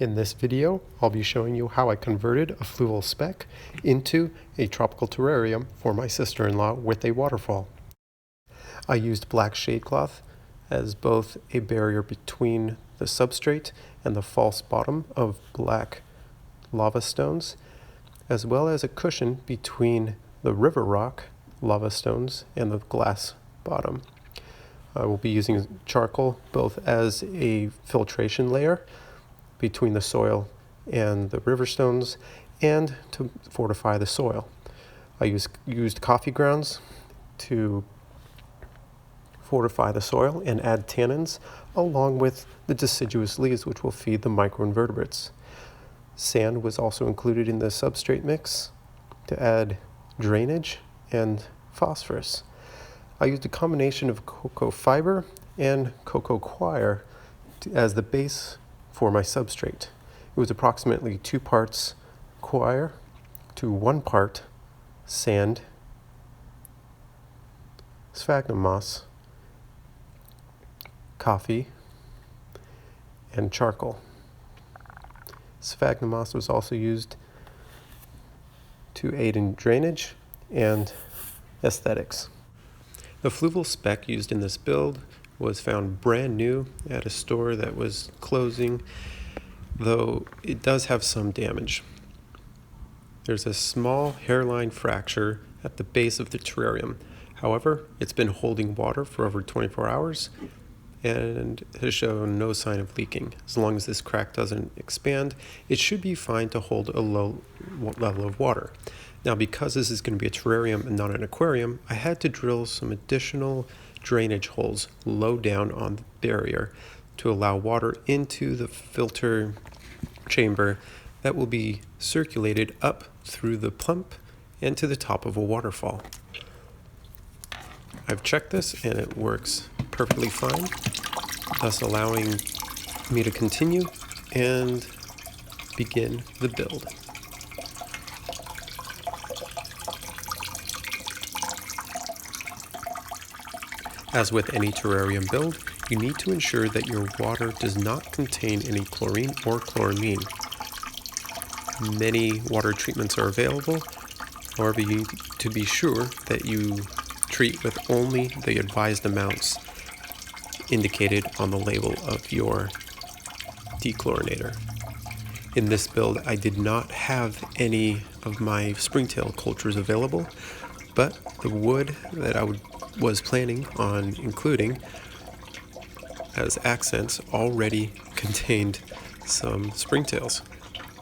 In this video, I'll be showing you how I converted a Fluval Spec into a tropical terrarium for my sister-in-law with a waterfall. I used black shade cloth as both a barrier between the substrate and the false bottom of black lava stones, as well as a cushion between the river rock lava stones and the glass bottom. I will be using charcoal both as a filtration layer between the soil and the river stones and to fortify the soil. I used coffee grounds to fortify the soil and add tannins along with the deciduous leaves which will feed the microinvertebrates. Sand was also included in the substrate mix to add drainage and phosphorus. I used a combination of cocoa fiber and cocoa coir as the base for my substrate. It was approximately 2 parts coir to 1 part sand, sphagnum moss, coffee, and charcoal. Sphagnum moss was also used to aid in drainage and aesthetics. The Fluval Spec used in this build was found brand new at a store that was closing, though it does have some damage. There's a small hairline fracture at the base of the terrarium. However, it's been holding water for over 24 hours and has shown no sign of leaking. As long as this crack doesn't expand, it should be fine to hold a low level of water. Now, because this is going to be a terrarium and not an aquarium, I had to drill some additional drainage holes low down on the barrier to allow water into the filter chamber that will be circulated up through the pump and to the top of a waterfall. I've checked this and it works perfectly fine, thus allowing me to continue and begin the build. As with any terrarium build, you need to ensure that your water does not contain any chlorine or chloramine. Many water treatments are available, however you need to be sure that you treat with only the advised amounts indicated on the label of your dechlorinator. In this build, I did not have any of my springtail cultures available, but the wood that I was planning on including as accents already contained some springtails.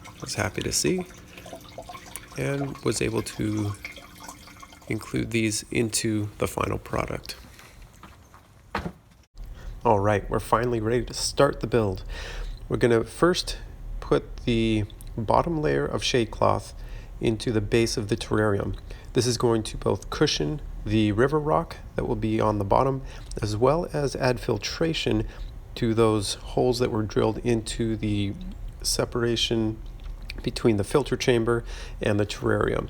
I was happy to see and was able to include these into the final product. Alright, we're finally ready to start the build. We're going to first put the bottom layer of shade cloth into the base of the terrarium. This is going to both cushion the river rock that will be on the bottom, as well as add filtration to those holes that were drilled into the separation between the filter chamber and the terrarium.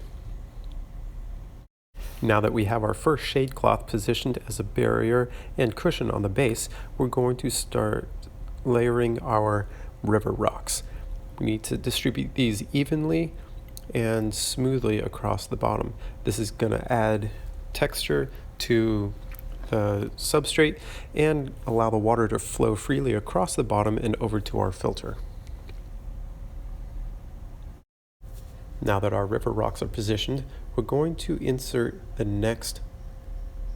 Now that we have our first shade cloth positioned as a barrier and cushion on the base, we're going to start layering our river rocks. We need to distribute these evenly and smoothly across the bottom. This is going to add texture to the substrate and allow the water to flow freely across the bottom and over to our filter. Now that our river rocks are positioned, we're going to insert the next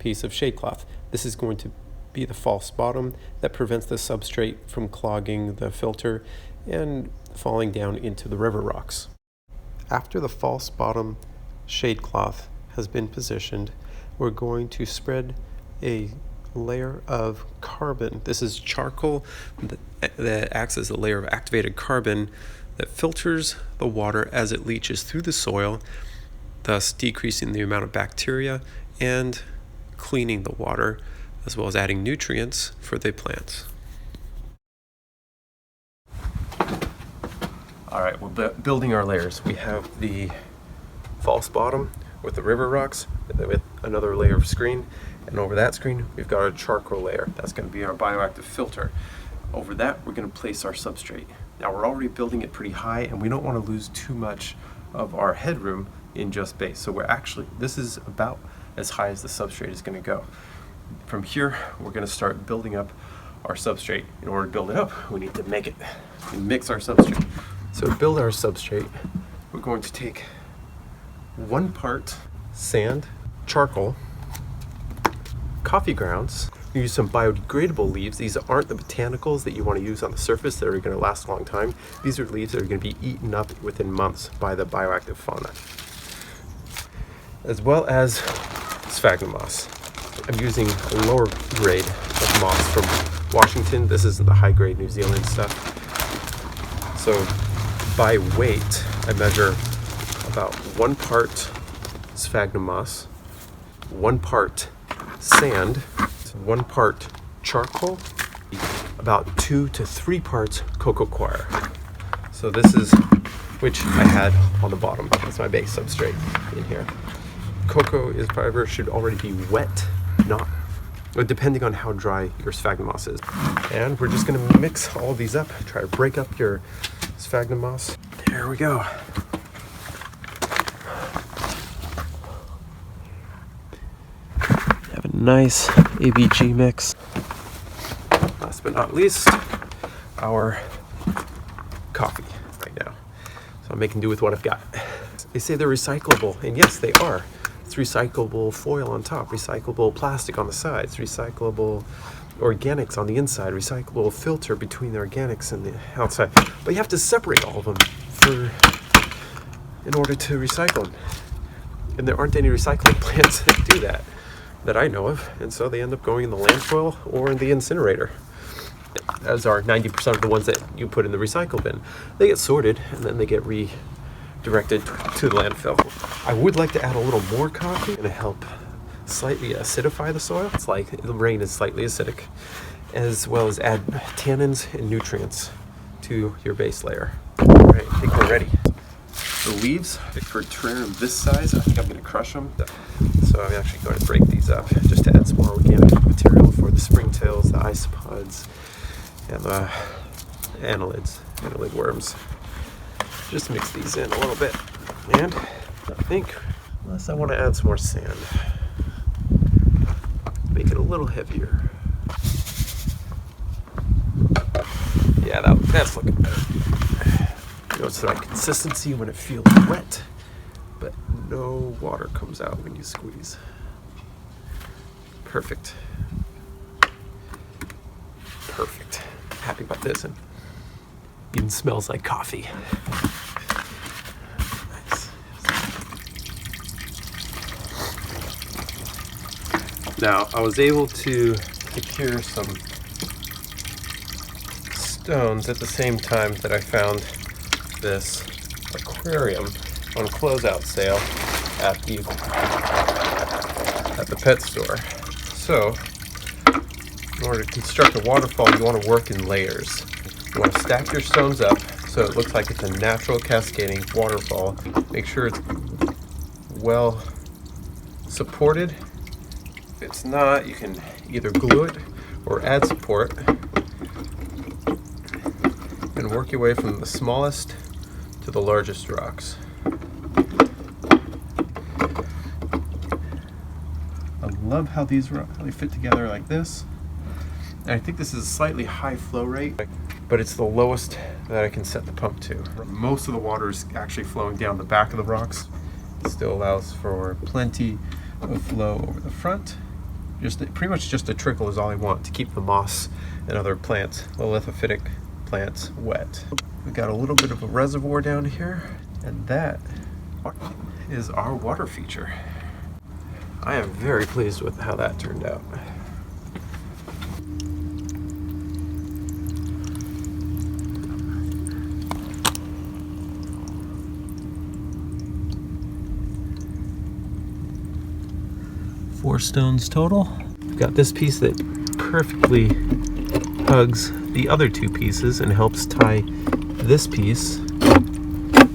piece of shade cloth. This is going to be the false bottom that prevents the substrate from clogging the filter and falling down into the river rocks. After the false bottom shade cloth has been positioned, we're going to spread a layer of carbon. This is charcoal that acts as a layer of activated carbon that filters the water as it leaches through the soil, thus decreasing the amount of bacteria and cleaning the water, as well as adding nutrients for the plants. Alright, we're building our layers. We have the false bottom with the river rocks, with another layer of screen, and over that screen we've got our charcoal layer. That's going to be our bioactive filter. Over that we're going to place our substrate. Now we're already building it pretty high, and we don't want to lose too much of our headroom in just base. So this is about as high as the substrate is going to go. From here, we're going to start building up our substrate. In order to build it up, we need to make it and mix our substrate. So to build our substrate, we're going to take 1 part sand, charcoal, coffee grounds. We use some biodegradable leaves. These aren't the botanicals that you want to use on the surface that are going to last a long time. These are leaves that are going to be eaten up within months by the bioactive fauna. As well as sphagnum moss. I'm using a lower grade of moss from Washington. This isn't the high grade New Zealand stuff. So by weight, I measure about 1 part sphagnum moss, 1 part sand, 1 part charcoal, about 2 to 3 parts cocoa coir. So this is, which I had on the bottom. That's my base substrate in here. Cocoa is, however, should already be wet, depending on how dry your sphagnum moss is. And we're just going to mix all these up, try to break up your sphagnum moss. There we go. Have a nice ABG mix. Last but not least, our coffee right now. So I'm making do with what I've got. They say they're recyclable, and yes, they are. It's recyclable foil on top, recyclable plastic on the sides, recyclable organics on the inside, recyclable filter between the organics and the outside. But you have to separate all of them in order to recycle them. And there aren't any recycling plants that do that I know of. And so they end up going in the landfill or in the incinerator, as are 90% of the ones that you put in the recycle bin. They get sorted and then they get redirected to the landfill. I would like to add a little more coffee to help slightly acidify the soil. It's like the rain is slightly acidic, as well as add tannins and nutrients to your base layer. All right, I think we're ready. The leaves for terrarium this size, I think I'm going to crush them. So I'm actually going to break these up just to add some more organic material for the springtails, the isopods, and the annelid worms. Just mix these in a little bit. And I think, unless I want to add some more sand, make it a little heavier. Yeah, that's looking better. You know, it's the right consistency when it feels wet, but no water comes out when you squeeze. Perfect. Perfect. Happy about this, and even smells like coffee. Nice. Now, I was able to secure some stones at the same time that I found this aquarium on closeout sale at the pet store. So, in order to construct a waterfall, you want to work in layers. You want to stack your stones up so it looks like it's a natural cascading waterfall. Make sure it's well supported. If it's not, you can either glue it or add support and work your way from the smallest to the largest rocks. I love how these they fit together like this. And I think this is a slightly high flow rate, but it's the lowest that I can set the pump to. Most of the water is actually flowing down the back of the rocks. It still allows for plenty of flow over the front. Pretty much just a trickle is all I want to keep the moss and other plants, the lithophytic plants, wet. We got a little bit of a reservoir down here, and that is our water feature. I am very pleased with how that turned out. Four stones total. We've got this piece that perfectly hugs the other two pieces and helps tie this piece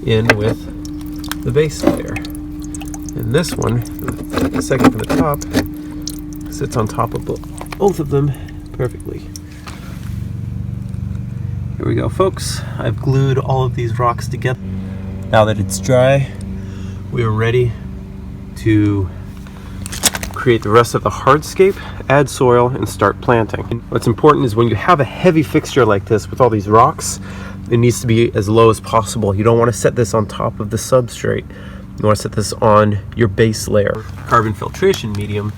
in with the base layer. And this one, the second from the top, sits on top of both of them perfectly. Here we go, folks. I've glued all of these rocks together. Now that it's dry, we are ready to create the rest of the hardscape, add soil, and start planting. What's important is when you have a heavy fixture like this with all these rocks, it needs to be as low as possible. You don't want to set this on top of the substrate. You want to set this on your base layer. Carbon filtration medium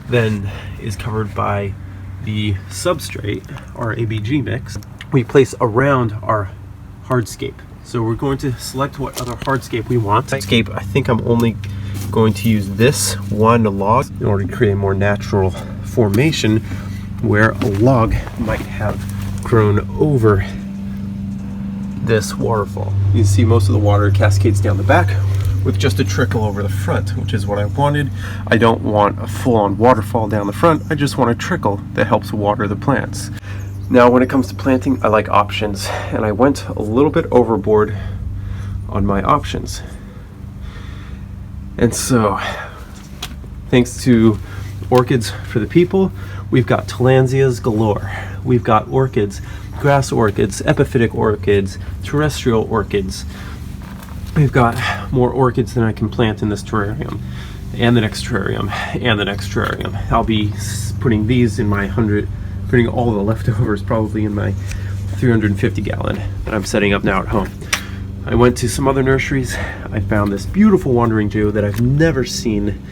then is covered by the substrate, our ABG mix, we place around our hardscape. So we're going to select what other hardscape we want. Hardscape, I think I'm only going to use this one log in order to create a more natural formation where a log might have grown over this waterfall. You can see most of the water cascades down the back with just a trickle over the front, which is what I wanted. I don't want a full-on waterfall down the front. I just want a trickle that helps water the plants. Now, when it comes to planting, I like options, and I went a little bit overboard on my options. And so, thanks to Orchids for the People, we've got Tillandsias galore. We've got orchids, grass orchids, epiphytic orchids, terrestrial orchids. We've got more orchids than I can plant in this terrarium, and the next terrarium, and the next terrarium. I'll be putting these in my putting all the leftovers probably in my 350 gallon that I'm setting up now at home. I went to some other nurseries. I found this beautiful wandering Jew that I've never seen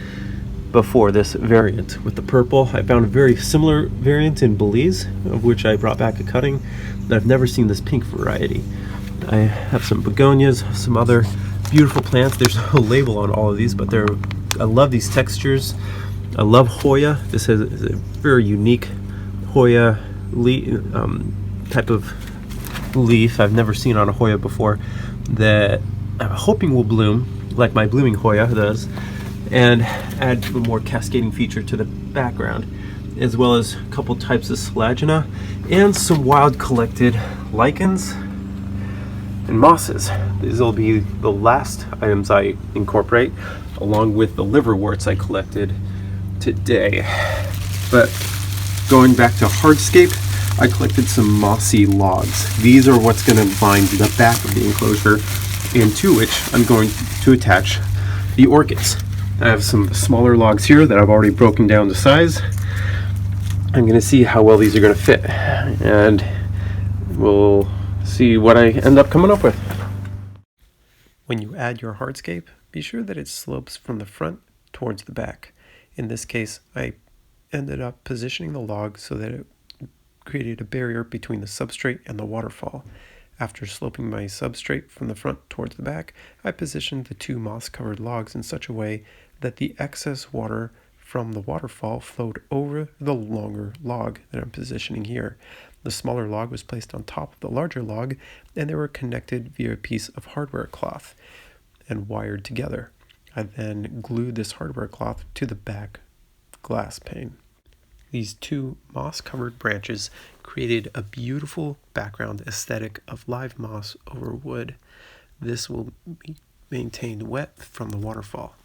before, this variant with the purple. I found a very similar variant in Belize, of which I brought back a cutting, but I've never seen this pink variety. I have some begonias, some other beautiful plants. There's no label on all of these, but I love these textures. I love Hoya. This is a very unique Hoya type of leaf I've never seen on a Hoya before, that I'm hoping will bloom like my blooming Hoya does, and add a more cascading feature to the background, as well as a couple types of Selagina and some wild collected lichens and mosses. These will be the last items I incorporate, along with the liverworts I collected today. But going back to hardscape, I collected some mossy logs. These are what's going to line the back of the enclosure, into which I'm going to attach the orchids. I have some smaller logs here that I've already broken down to size. I'm going to see how well these are going to fit, and we'll see what I end up coming up with. When you add your hardscape, be sure that it slopes from the front towards the back. In this case, I ended up positioning the log so that it created a barrier between the substrate and the waterfall. After sloping my substrate from the front towards the back, I positioned the two moss-covered logs in such a way that the excess water from the waterfall flowed over the longer log that I'm positioning here. The smaller log was placed on top of the larger log, and they were connected via a piece of hardware cloth and wired together. I then glued this hardware cloth to the back glass pane. These two moss-covered branches created a beautiful background aesthetic of live moss over wood. This will be maintained wet from the waterfall.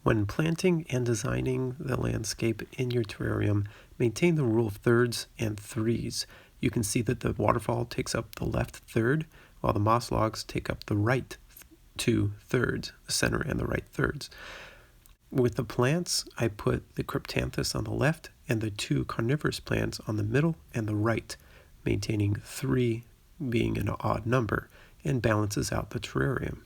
When planting and designing the landscape in your terrarium, maintain the rule of thirds and threes. You can see that the waterfall takes up the left third, while the moss logs take up the right 2/3, the center and the right thirds. With the plants, I put the Cryptanthus on the left and the two carnivorous plants on the middle and the right, maintaining 3 being an odd number, and balances out the terrarium.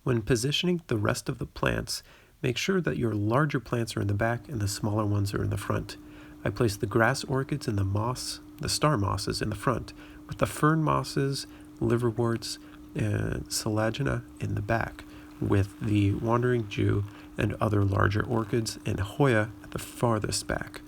When positioning the rest of the plants, make sure that your larger plants are in the back and the smaller ones are in the front. I placed the grass orchids and the star mosses in the front, with the fern mosses, liverworts, and Selagina in the back, with the wandering Jew and other larger orchids and Hoya at the farthest back.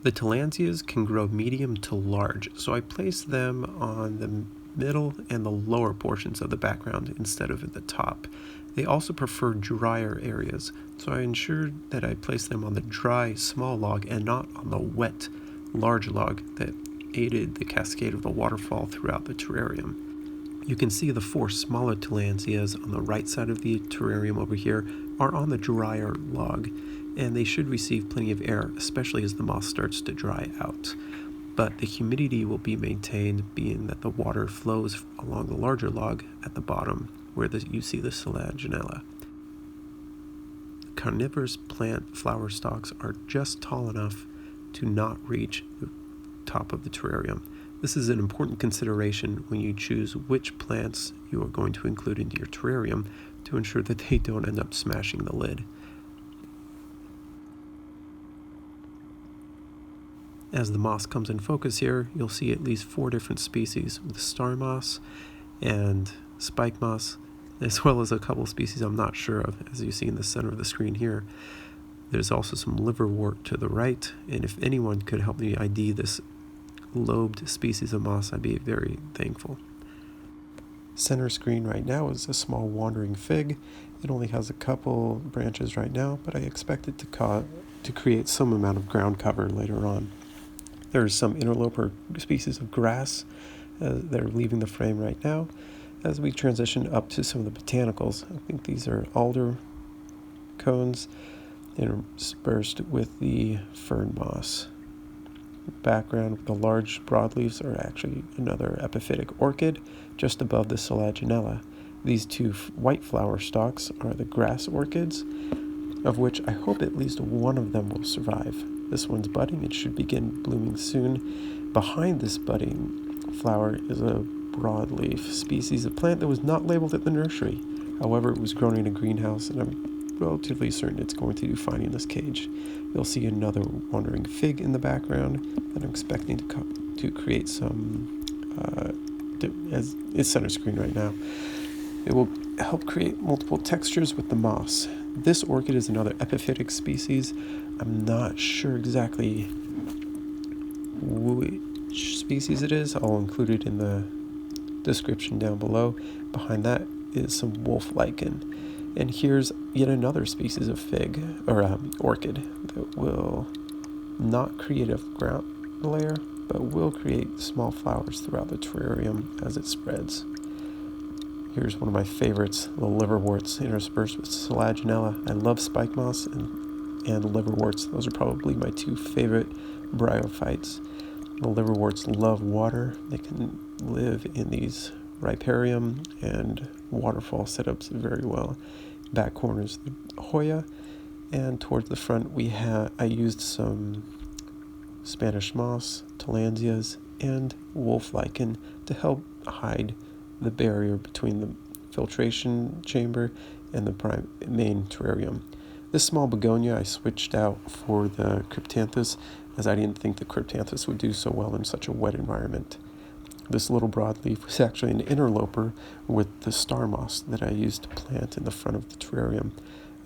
The Tillandsias can grow medium to large, so I placed them on the middle and the lower portions of the background instead of at the top. They also prefer drier areas, so I ensured that I placed them on the dry small log and not on the wet large log that aided the cascade of the waterfall throughout the terrarium. You can see the 4 smaller Tillandsias on the right side of the terrarium over here are on the drier log, and they should receive plenty of air, especially as the moss starts to dry out. but the humidity will be maintained, being that the water flows along the larger log at the bottom where you see the selaginella. Carnivorous plant flower stalks are just tall enough to not reach the top of the terrarium. This is an important consideration when you choose which plants you are going to include into your terrarium to ensure that they don't end up smashing the lid. As the moss comes in focus here, you'll see at least 4 different species, with star moss and spike moss, as well as a couple species I'm not sure of, as you see in the center of the screen here. There's also some liverwort to the right, and if anyone could help me ID this lobed species of moss, I'd be very thankful. Center screen right now is a small wandering fig. It only has a couple branches right now, but I expect it to create some amount of ground cover later on. There's some interloper species of grass that are leaving the frame right now. As we transition up to some of the botanicals, I think these are alder cones interspersed with the fern moss. Background with the large broadleaves are actually another epiphytic orchid just above the selaginella. These 2 white flower stalks are the grass orchids, of which I hope at least one of them will survive. This one's budding. It should begin blooming soon. Behind this budding flower is a broadleaf species of plant that was not labeled at the nursery. However, it was grown in a greenhouse, and I'm relatively certain it's going to do fine in this cage. You'll see another wandering fig in the background that I'm expecting to create some, as it's center screen right now. It will help create multiple textures with the moss. This orchid is another epiphytic species. I'm not sure exactly which species it is. I'll include it in the description down below. Behind that is some wolf lichen. And here's yet another species of fig, or orchid, that will not create a ground layer, but will create small flowers throughout the terrarium as it spreads. Here's one of my favorites, the liverworts interspersed with selaginella. I love spike moss and liverworts. Those are probably my 2 favorite bryophytes. The liverworts love water. They can live in these riparium and waterfall setups very well. Back corners the Hoya, and towards the front I used some Spanish moss, tillandsias, and wolf lichen to help hide the barrier between the filtration chamber and the main terrarium. This small begonia I switched out for the cryptanthus, as I didn't think the cryptanthus would do so well in such a wet environment. This little broadleaf was actually an interloper with the star moss that I used to plant in the front of the terrarium.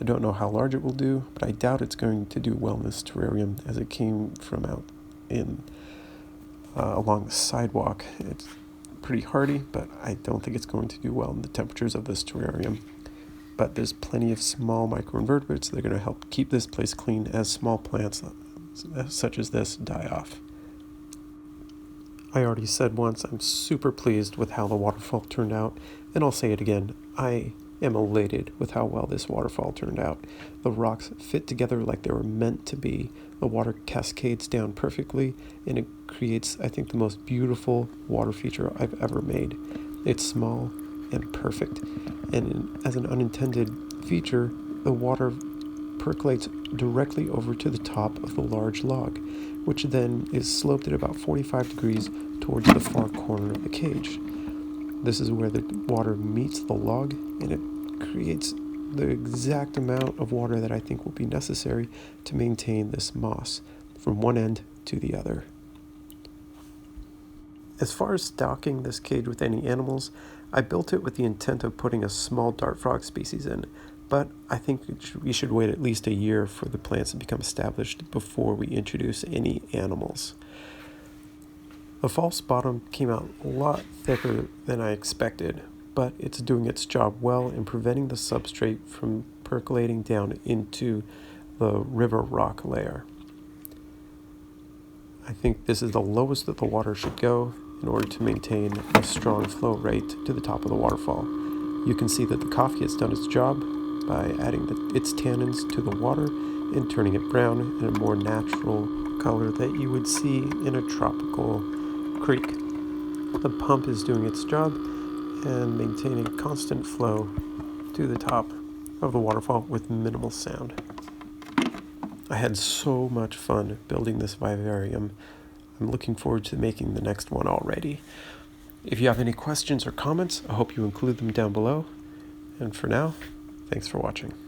I don't know how large it will do, but I doubt it's going to do well in this terrarium, as it came from out in along the sidewalk. It's pretty hardy, but I don't think it's going to do well in the temperatures of this terrarium. But there's plenty of small microinvertebrates that are going to help keep this place clean as small plants such as this die off. I already said once, I'm super pleased with how the waterfall turned out, and I'll say it again, I am elated with how well this waterfall turned out. The rocks fit together like they were meant to be. The water cascades down perfectly, and it creates, I think, the most beautiful water feature I've ever made. It's small and perfect, and as an unintended feature, the water percolates directly over to the top of the large log, which then is sloped at about 45 degrees towards the far corner of the cage. This is where the water meets the log, and it creates the exact amount of water that I think will be necessary to maintain this moss from one end to the other. As far as stocking this cage with any animals, I built it with the intent of putting a small dart frog species in, but I think we should wait at least a year for the plants to become established before we introduce any animals. The false bottom came out a lot thicker than I expected, but it's doing its job well in preventing the substrate from percolating down into the river rock layer. I think this is the lowest that the water should go in order to maintain a strong flow rate to the top of the waterfall. You can see that the coffee has done its job by adding its tannins to the water and turning it brown in a more natural color that you would see in a tropical creek. The pump is doing its job and maintaining constant flow to the top of the waterfall with minimal sound. I had so much fun building this vivarium. I'm looking forward to making the next one already. If you have any questions or comments, I hope you include them down below. And for now, thanks for watching.